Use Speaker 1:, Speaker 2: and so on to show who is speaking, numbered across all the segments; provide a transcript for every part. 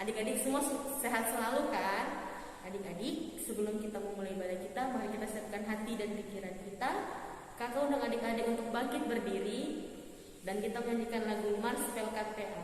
Speaker 1: Adik-adik semua sehat selalu kan? Adik-adik, sebelum kita memulai ibadah kita, mari kita siapkan hati dan pikiran kita. Kakak undang adik-adik untuk bangkit berdiri dan kita menyanyikan lagu Mars Pelkat PA.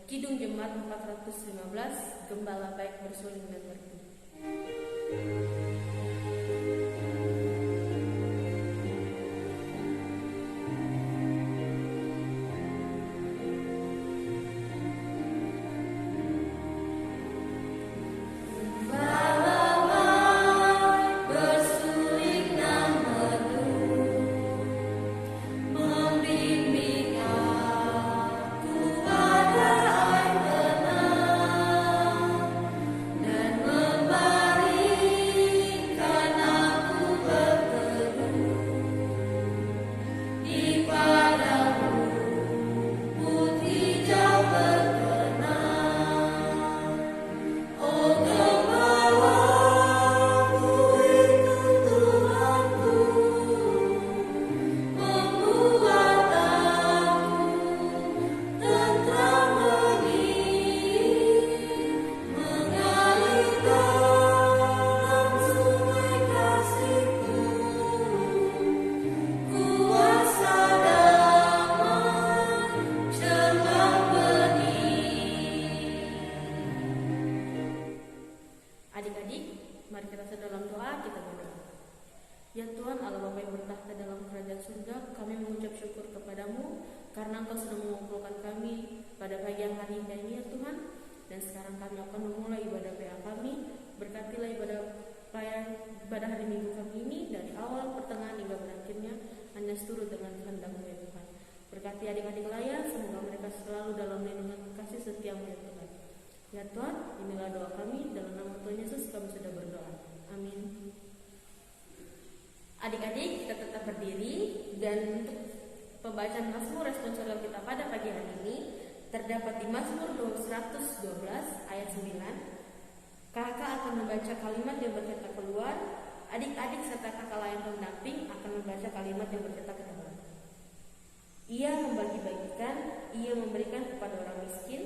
Speaker 1: Kidung Jemaat 415, Gembala Baik Bersuling dan Berdi. Adik-adik, mari kita dalam doa, kita berdoa. Ya Tuhan, Allah Bapa yang bertahta dalam kerajaan surga, kami mengucap syukur kepadamu karena Engkau sudah mengumpulkan kami pada pagi yang hari ini ya Tuhan. Dan sekarang kami akan memulai ibadah PA kami. Berkatilah ibadah hari Minggu kami ini dari awal, pertengahan hingga berakhirnya hanya seturut dengan kehendak-Mu ya Tuhan. Berkati adik-adik layan, semoga mereka selalu dalam lindungan kasih setia-Mu ya Tuhan. Ya Tuhan, inilah doa kami, dalam nama Tuhan Yesus kami sudah berdoa. Amin. Adik-adik, kita tetap berdiri dan untuk pembacaan Mazmur responsorial kita pada pagi hari ini terdapat di Mazmur 112 ayat 9. Kakak akan membaca kalimat yang bercetak keluar, adik-adik serta kakak lain pendamping akan membaca kalimat yang bercetak ke depan. Ia membagi-bagikan, ia memberikan kepada orang miskin,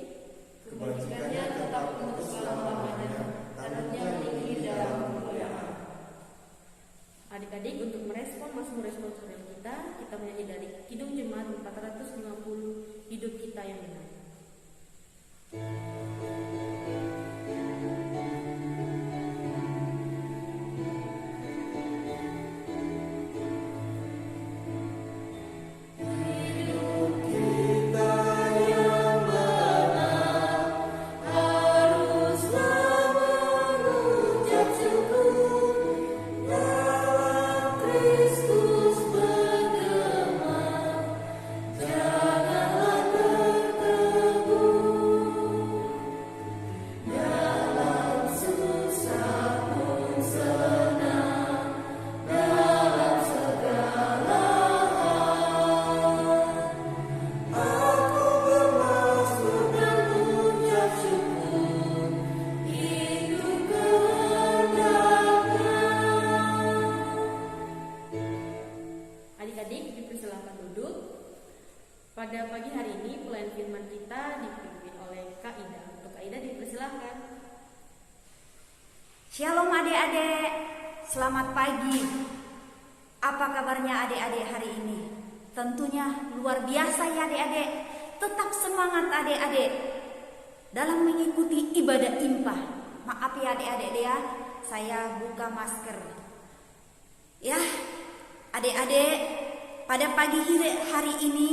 Speaker 1: kebajikannya tetap untuk selama-lamanya, tanahnya meninggi dalam kemuliaan. Adik-adik, untuk merespon Mazmur responsorial kita menyanyi dari Kidung Jemaat 450, Hidup Kita yang Benar.
Speaker 2: Hidup kita yang
Speaker 1: pelayan firman kita dipimpin oleh Kak Ida. Untuk Kak Ida dipersilahkan.
Speaker 2: Shalom adik-adik, selamat pagi. Apa kabarnya adik-adik hari ini? Tentunya luar biasa ya adik-adik. Tetap semangat adik-adik dalam mengikuti ibadah impah. Maaf ya adik-adik ya, saya buka masker. Ya, adik-adik, pada pagi hari ini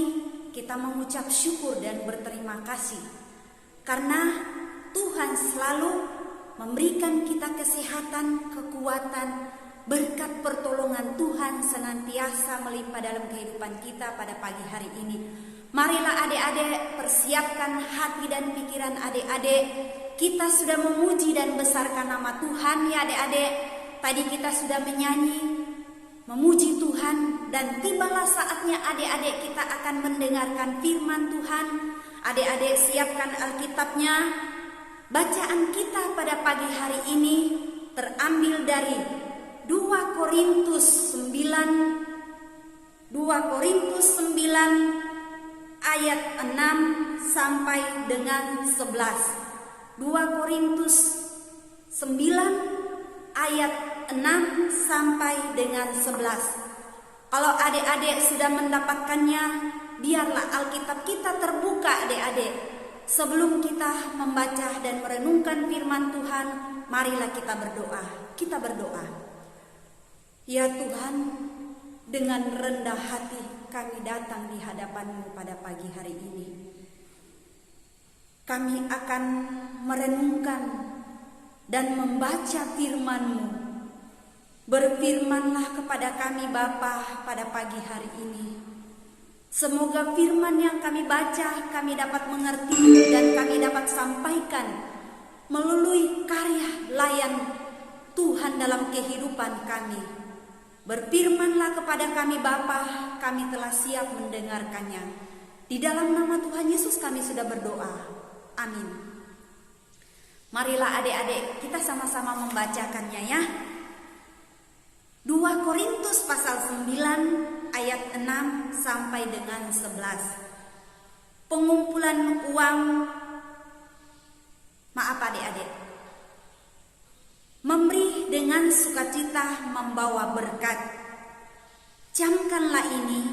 Speaker 2: kita mengucap syukur dan berterima kasih karena Tuhan selalu memberikan kita kesehatan, kekuatan, berkat pertolongan Tuhan senantiasa melimpah dalam kehidupan kita pada pagi hari ini. Marilah adik-adik persiapkan hati dan pikiran adik-adik. Kita sudah memuji dan besarkan nama Tuhan ya adik-adik. Tadi kita sudah menyanyi, memuji Tuhan, dan tibalah saatnya adik-adik kita akan mendengarkan firman Tuhan. Adik-adik siapkan Alkitabnya. Bacaan kita pada pagi hari ini terambil dari 2 Korintus 9 ayat 6 sampai dengan 11. 2 Korintus 9 ayat 6 sampai dengan 11. Kalau adik-adik sudah mendapatkannya, biarlah Alkitab kita terbuka adik-adik. Sebelum kita membaca dan merenungkan firman Tuhan, marilah kita berdoa. Kita berdoa. Ya Tuhan, dengan rendah hati kami datang di hadapan-Mu pada pagi hari ini. Kami akan merenungkan dan membaca firman-Mu. Berfirmanlah kepada kami Bapa pada pagi hari ini. Semoga firman yang kami baca kami dapat mengerti dan kami dapat sampaikan melalui karya layan Tuhan dalam kehidupan kami. Berfirmanlah kepada kami Bapa, kami telah siap mendengarkannya. Di dalam nama Tuhan Yesus kami sudah berdoa. Amin. Marilah adik-adik kita sama-sama membacakannya ya. 2 Korintus pasal 9 ayat 6 sampai dengan 11. Pengumpulan uang, maaf adik-adik, memberi dengan sukacita membawa berkat. Camkanlah ini,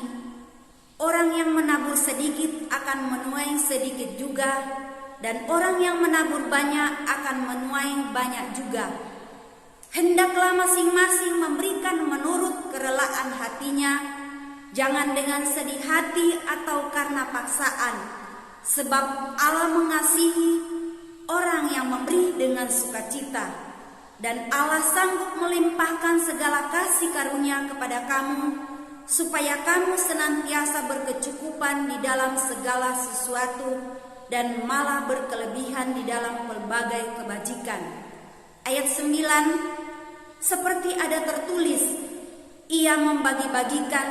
Speaker 2: orang yang menabur sedikit akan menuai sedikit juga, dan orang yang menabur banyak akan menuai banyak juga. Hendaklah masing-masing memberikan menurut kerelaan hatinya, jangan dengan sedih hati atau karena paksaan, sebab Allah mengasihi orang yang memberi dengan sukacita, dan Allah sanggup melimpahkan segala kasih karunia kepada kamu, supaya kamu senantiasa berkecukupan di dalam segala sesuatu, dan malah berkelebihan di dalam pelbagai kebajikan. Ayat 9, seperti ada tertulis, ia membagi-bagikan,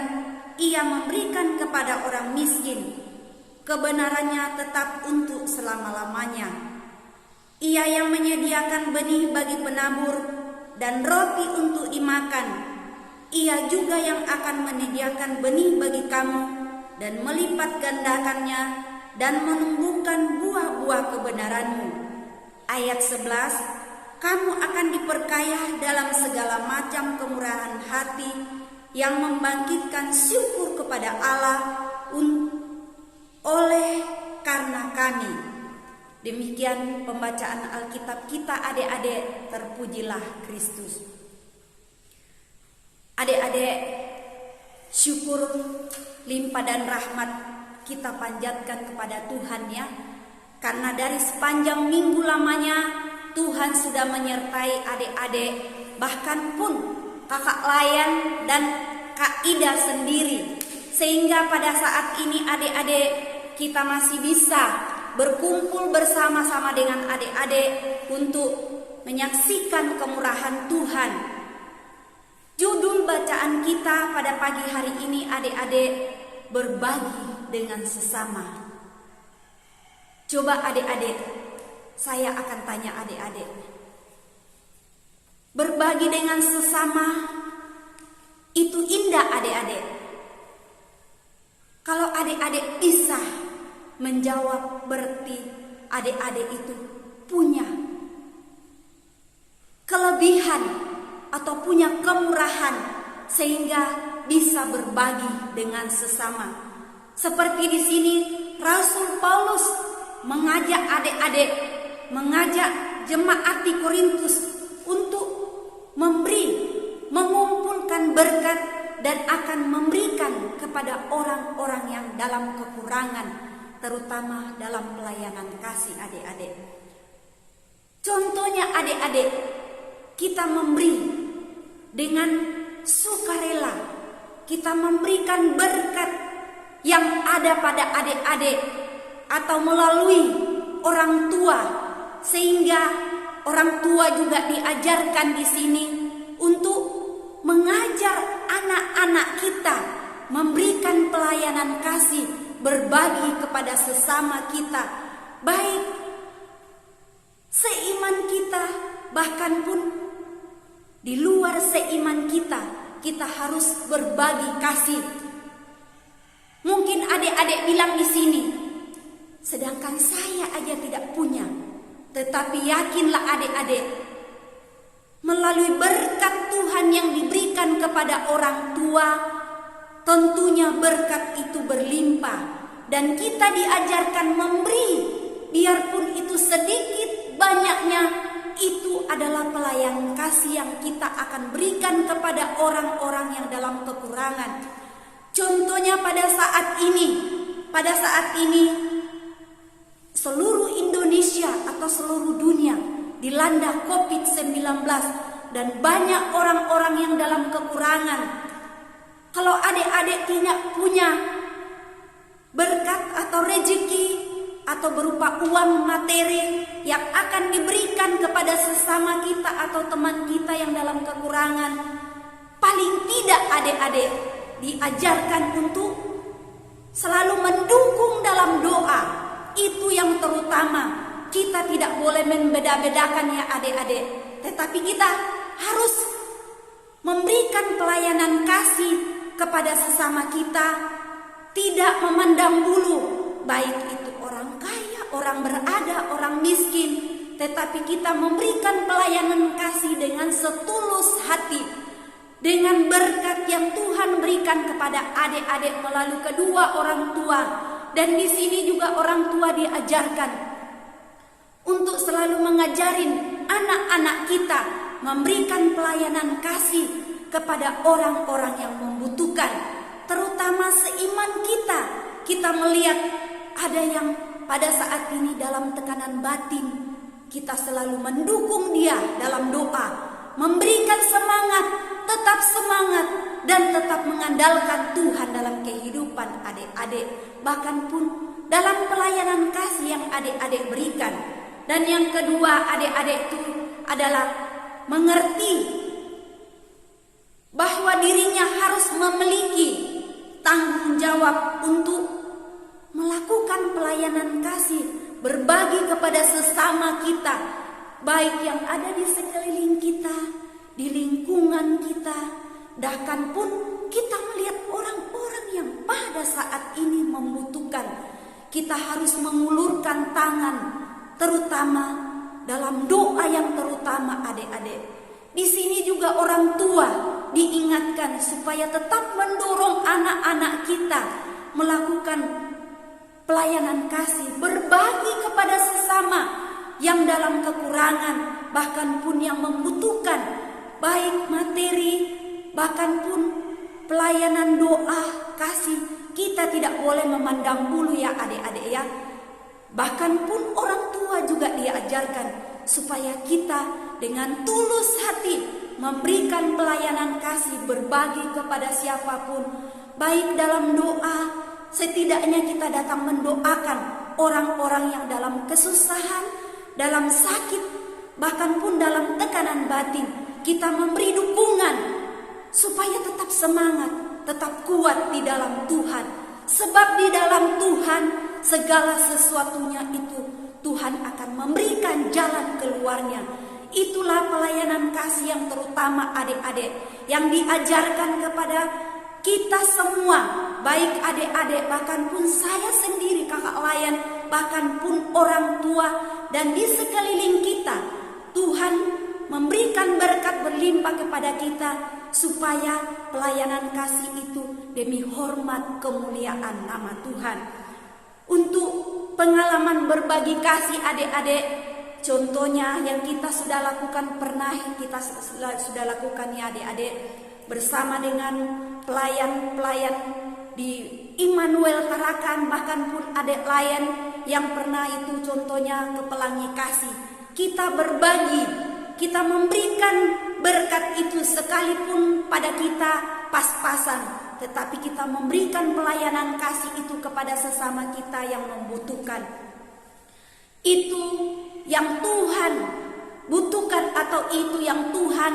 Speaker 2: ia memberikan kepada orang miskin, kebenarannya tetap untuk selama-lamanya. Ia yang menyediakan benih bagi penabur dan roti untuk dimakan, ia juga yang akan menyediakan benih bagi kamu dan melipat gandakannya dan menumbuhkan buah-buah kebenaranmu. Ayat 11, kamu akan diperkaya dalam segala macam kemurahan hati yang membangkitkan syukur kepada Allah oleh karena kami. Demikian pembacaan Alkitab kita adik-adik, terpujilah Kristus. Adik-adik, syukur limpah dan rahmat kita panjatkan kepada Tuhan ya. Karena dari sepanjang minggu lamanya Tuhan sudah menyertai adik-adik, bahkan pun kakak Layan dan Kak Ida sendiri. Sehingga pada saat ini adik-adik kita masih bisa berkumpul bersama-sama dengan adik-adik untuk menyaksikan kemurahan Tuhan. Judul bacaan kita pada pagi hari ini adik-adik, berbagi dengan sesama. Coba adik-adik, saya akan tanya adik-adik, berbagi dengan sesama itu indah adik-adik. Kalau adik-adik bisa menjawab berarti adik-adik itu punya kelebihan atau punya kemurahan sehingga bisa berbagi dengan sesama. Seperti di sini Rasul Paulus mengajak adik-adik, mengajak jemaat di Korintus untuk mengumpulkan berkat dan akan memberikan kepada orang-orang yang dalam kekurangan, terutama dalam pelayanan kasih adik-adik. Contohnya adik-adik, kita memberi dengan sukarela, kita memberikan berkat yang ada pada adik-adik atau melalui orang tua, sehingga orang tua juga diajarkan di sini untuk mengajar anak-anak kita memberikan pelayanan kasih, berbagi kepada sesama kita, baik seiman kita, bahkan pun di luar seiman kita, kita harus berbagi kasih. Mungkin adik-adik bilang di sini, sedangkan saya aja tidak punya. Tetapi yakinlah adik-adik, melalui berkat Tuhan yang diberikan kepada orang tua, tentunya berkat itu berlimpah. Dan kita diajarkan memberi, biarpun itu sedikit banyaknya, itu adalah pelayanan kasih yang kita akan berikan kepada orang-orang yang dalam kekurangan. Contohnya pada saat ini seluruh Indonesia atau seluruh dunia dilanda COVID-19 dan banyak orang-orang yang dalam kekurangan. Kalau adik-adik tidak punya berkat atau rezeki atau berupa uang materi yang akan diberikan kepada sesama kita atau teman kita yang dalam kekurangan, paling tidak adik-adik diajarkan untuk selalu mendukung dalam doa. Itu yang terutama. Kita tidak boleh membeda-bedakan ya adik-adik, tetapi kita harus memberikan pelayanan kasih kepada sesama kita, tidak memandang bulu, baik itu orang kaya, orang berada, orang miskin, tetapi kita memberikan pelayanan kasih dengan setulus hati, dengan berkat yang Tuhan berikan kepada adik-adik melalui kedua orang tua. Dan di sini juga orang tua diajarkan untuk selalu mengajarin anak-anak kita memberikan pelayanan kasih kepada orang-orang yang membutuhkan, terutama seiman kita. Kita melihat ada yang pada saat ini dalam tekanan batin, kita selalu mendukung dia dalam doa, memberikan semangat, tetap semangat, dan tetap mengandalkan Tuhan dalam kehidupan adik-adik, bahkan pun dalam pelayanan kasih yang adik-adik berikan. Dan yang kedua adik-adik itu adalah mengerti bahwa dirinya harus memiliki tanggung jawab untuk melakukan pelayanan kasih, berbagi kepada sesama kita, baik yang ada di sekeliling kita, di lingkungan kita. Bahkan pun kita melihat orang-orang yang pada saat ini membutuhkan, kita harus mengulurkan tangan, terutama dalam doa yang terutama adik-adik. Di sini juga orang tua diingatkan supaya tetap mendorong anak-anak kita melakukan pelayanan kasih, berbagi kepada sesama yang dalam kekurangan, bahkan pun yang membutuhkan, baik materi, bahkan pun pelayanan doa kasih. Kita tidak boleh memandang bulu ya adik-adik ya. Bahkan pun orang tua juga diajarkan supaya kita dengan tulus hati memberikan pelayanan kasih, berbagi kepada siapapun, baik dalam doa, setidaknya kita datang mendoakan orang-orang yang dalam kesusahan, dalam sakit, bahkan pun dalam tekanan batin. Kita memberi dukungan supaya tetap semangat, tetap kuat di dalam Tuhan. Sebab di dalam Tuhan segala sesuatunya itu Tuhan akan memberikan jalan keluarnya. Itulah pelayanan kasih yang terutama adik-adik yang diajarkan kepada kita semua, baik adik-adik, bahkan pun saya sendiri kakak layan, bahkan pun orang tua dan di sekeliling kita, Tuhan memberikan berkat berlimpah kepada kita supaya pelayanan kasih itu demi hormat kemuliaan nama Tuhan. Untuk pengalaman berbagi kasih adik-adik, contohnya yang kita sudah lakukan, pernah kita sudah lakukan ya adik-adik, bersama dengan pelayan-pelayan di Immanuel Tarakan, bahkan pun adik layan yang pernah itu contohnya ke Pelangi Kasih. Kita berbagi, kita memberikan berkat itu sekalipun pada kita pas-pasan, tetapi kita memberikan pelayanan kasih itu kepada sesama kita yang membutuhkan. Itu yang Tuhan butuhkan atau itu yang Tuhan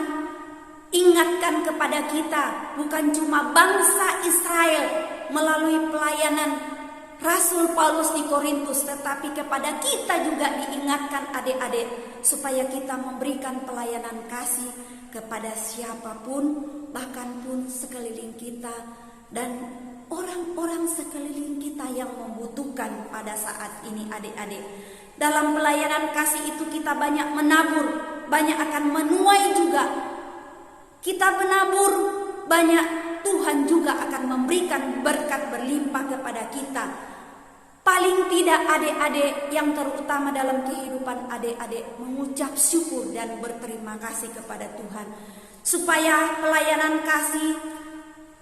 Speaker 2: ingatkan kepada kita, bukan cuma bangsa Israel melalui pelayanan Rasul Paulus di Korintus, tetapi kepada kita juga diingatkan adik-adik supaya kita memberikan pelayanan kasih kepada siapapun, bahkan pun sekeliling kita dan orang-orang sekeliling kita yang membutuhkan pada saat ini adik-adik. Dalam pelayanan kasih itu kita banyak menabur, banyak akan menuai juga. Kita menabur banyak, Tuhan juga akan memberikan berkat berlimpah kepada kita. Paling tidak adik-adik, yang terutama dalam kehidupan adik-adik, mengucap syukur dan berterima kasih kepada Tuhan. Supaya pelayanan kasih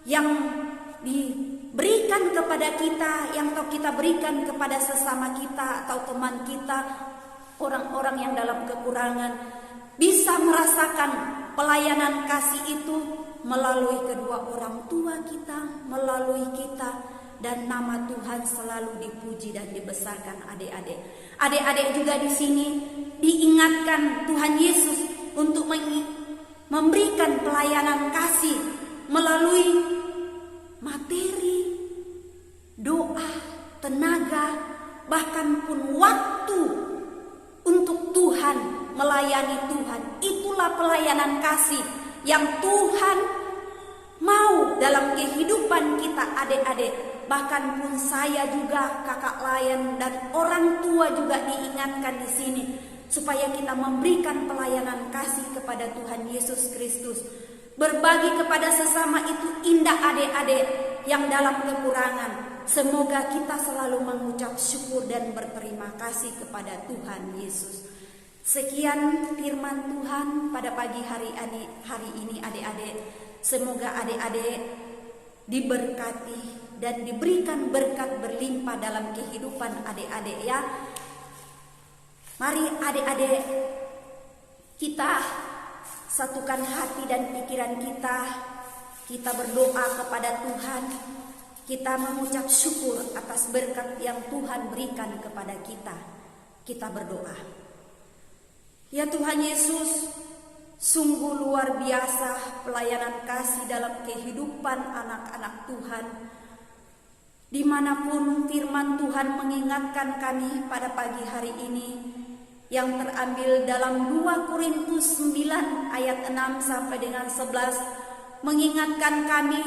Speaker 2: yang diberikan kepada kita, yang kita berikan kepada sesama kita atau teman kita, orang-orang yang dalam kekurangan, bisa merasakan pelayanan kasih itu melalui kedua orang tua kita, melalui kita, dan nama Tuhan selalu dipuji dan dibesarkan adik-adik. Adik-adik juga di sini diingatkan Tuhan Yesus untuk memberikan pelayanan kasih melalui materi, doa, tenaga, bahkan pun waktu untuk Tuhan, melayani Tuhan. Itulah pelayanan kasih yang Tuhan mau dalam kehidupan kita adik-adik. Bahkan pun saya juga, kakak layan dan orang tua juga diingatkan di sini supaya kita memberikan pelayanan kasih kepada Tuhan Yesus Kristus. Berbagi kepada sesama itu indah adik-adik yang dalam kekurangan. Semoga kita selalu mengucap syukur dan berterima kasih kepada Tuhan Yesus. Sekian firman Tuhan pada pagi hari ini adik-adik. Semoga adik-adik diberkati dan diberikan berkat berlimpah dalam kehidupan adik-adik ya. Mari adik-adik kita satukan hati dan pikiran kita. Kita berdoa kepada Tuhan. Kita mengucap syukur atas berkat yang Tuhan berikan kepada kita. Kita berdoa. Ya Tuhan Yesus, sungguh luar biasa pelayanan kasih dalam kehidupan anak-anak Tuhan. Dimanapun firman Tuhan mengingatkan kami pada pagi hari ini, yang terambil dalam 2 Korintus 9 ayat 6 sampai dengan 11, mengingatkan kami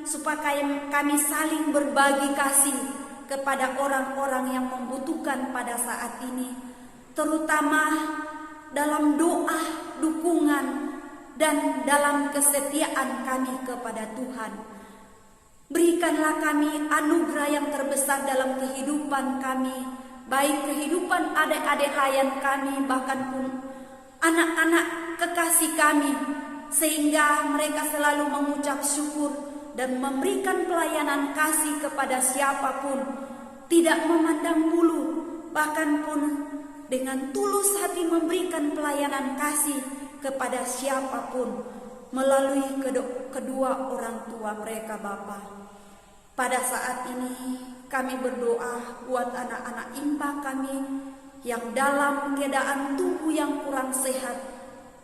Speaker 2: supaya kami saling berbagi kasih kepada orang-orang yang membutuhkan pada saat ini, terutama dalam doa, dukungan, dan dalam kesetiaan kami kepada Tuhan. Berikanlah kami anugerah yang terbesar dalam kehidupan kami, baik kehidupan adik-adik layan kami, bahkan pun anak-anak kekasih kami, sehingga mereka selalu mengucap syukur dan memberikan pelayanan kasih kepada siapapun, tidak memandang bulu, bahkan pun dengan tulus hati memberikan pelayanan kasih kepada siapapun melalui kedua orang tua mereka Bapa. Pada saat ini kami berdoa buat anak-anak impa kami yang dalam keadaan tubuh yang kurang sehat.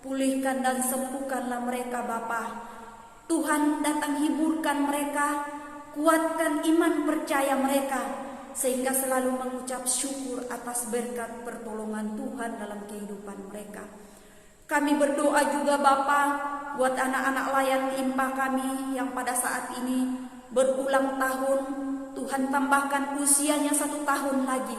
Speaker 2: Pulihkan dan sembuhkanlah mereka Bapa. Tuhan datang hiburkan mereka, kuatkan iman percaya mereka, sehingga selalu mengucap syukur atas berkat pertolongan Tuhan dalam kehidupan mereka. Kami berdoa juga Bapa buat anak-anak layan IMPA kami yang pada saat ini berulang tahun. Tuhan tambahkan usianya 1 tahun lagi.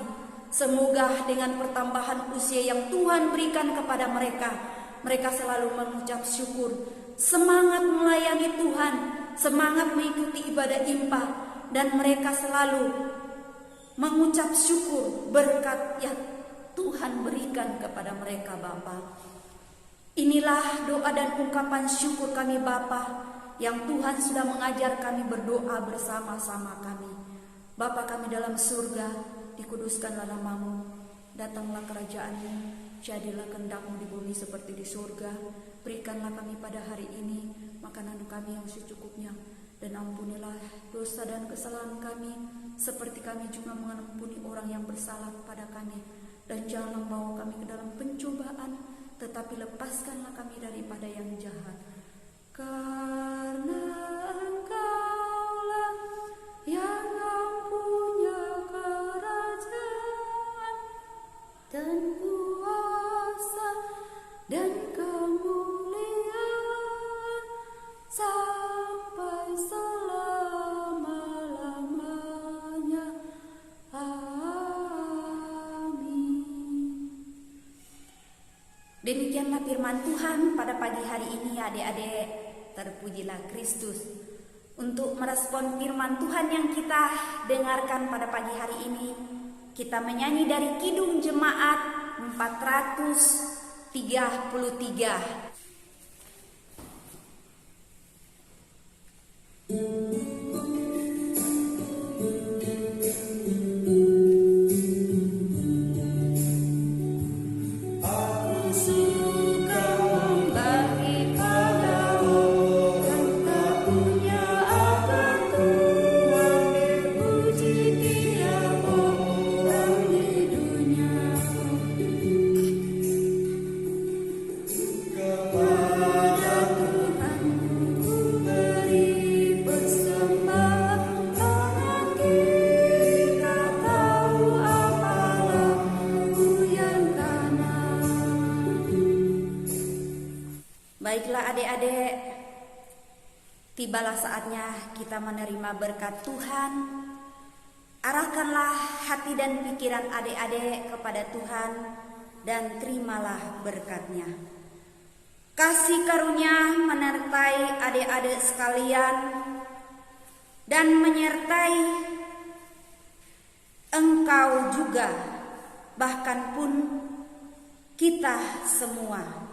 Speaker 2: Semoga dengan pertambahan usia yang Tuhan berikan kepada mereka, mereka selalu mengucap syukur, semangat melayani Tuhan, semangat mengikuti ibadah IMPA, dan mereka selalu mengucap syukur berkat yang Tuhan berikan kepada mereka Bapa. Inilah doa dan ungkapan syukur kami Bapa, yang Tuhan sudah mengajar kami berdoa bersama-sama kami. Bapa kami dalam surga, dikuduskanlah nama-Mu, datanglah kerajaan-Mu, jadilah kehendak-Mu di bumi seperti di surga. Berikanlah kami pada hari ini makanan kami yang secukupnya, dan ampunilah dosa dan kesalahan kami, seperti kami juga mengampuni orang yang bersalah kepada kami. Dan janganlah membawa kami ke dalam pencobaan, tetapi lepaskanlah kami daripada yang jahat. Karena Engkaulah yang punya kerajaan dan kuasa dan kemuliaan sampai selama-lamanya. Amin. Demikianlah firman Tuhan pada pagi hari ini adik-adik. Terpujilah Kristus. Untuk merespon firman Tuhan yang kita dengarkan pada pagi hari ini, kita menyanyi dari Kidung Jemaat 433. Baiklah adik-adik, tibalah saatnya kita menerima berkat Tuhan. Arahkanlah hati dan pikiran adik-adik kepada Tuhan dan terimalah berkat-Nya. Kasih karunia menyertai adik-adik sekalian dan menyertai engkau juga, bahkan pun kita semua.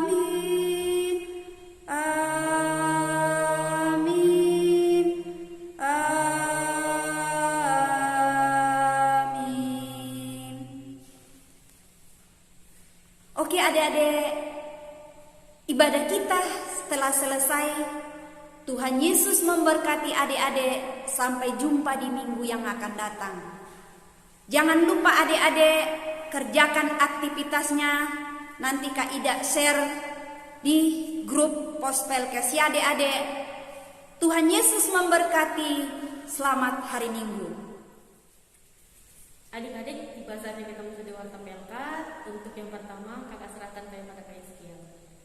Speaker 2: Amin, amin, amin. Oke adik-adik, ibadah kita telah selesai. Tuhan Yesus memberkati adik-adik. Sampai jumpa di minggu yang akan datang. Jangan lupa adik-adik, kerjakan aktivitasnya. Nanti Kak Ida share di grup Pospelkes ya adik-adik. Tuhan Yesus memberkati. Selamat hari Minggu.
Speaker 1: Adik-adik, tiba saatnya kita mengikuti warta pelkat. Untuk yang pertama, kakak serahkan kepada Kak Iskia.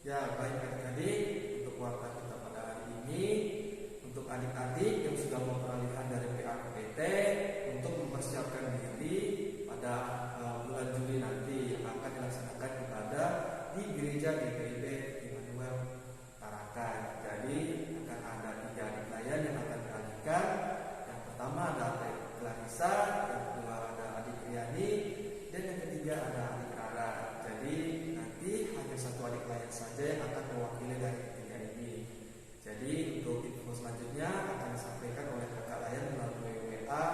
Speaker 3: Ya, baik adik-adik, untuk warta kita pada hari ini, untuk adik-adik yang sudah mau peralihan dari PA ke PT, untuk mempersiapkan diri pada bulan Juli nanti yang akan dilaksanakan ibadah di gereja GKIP Immanuel Tarakan. Jadi akan ada 3 adik layan yang akan dialihkan. Yang pertama ada adik Clarissa, yang kedua ada adik Riani, dan yang ketiga ada adik Rara. Jadi nanti hanya 1 adik layan saja yang akan mewakili dari ketiga ini. Jadi untuk info selanjutnya akan disampaikan oleh kakak layan melalui WA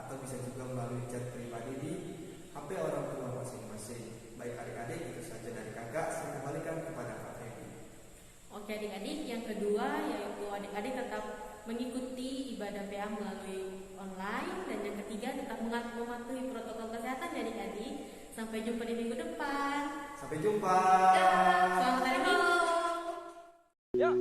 Speaker 3: atau bisa juga melalui chat pribadi di HP orang tua masing-masing. Baik adik-adik, itu saja dari kakak. Saya kembalikan kepada Kak Feby.
Speaker 1: Oke adik-adik, yang kedua yaitu adik-adik tetap mengikuti ibadah PA melalui online, dan yang ketiga tetap mematuhi protokol kesehatan ya adik-adik. Sampai jumpa di minggu depan.
Speaker 3: Sampai jumpa.
Speaker 1: Selamat hari Minggu.
Speaker 3: Ya.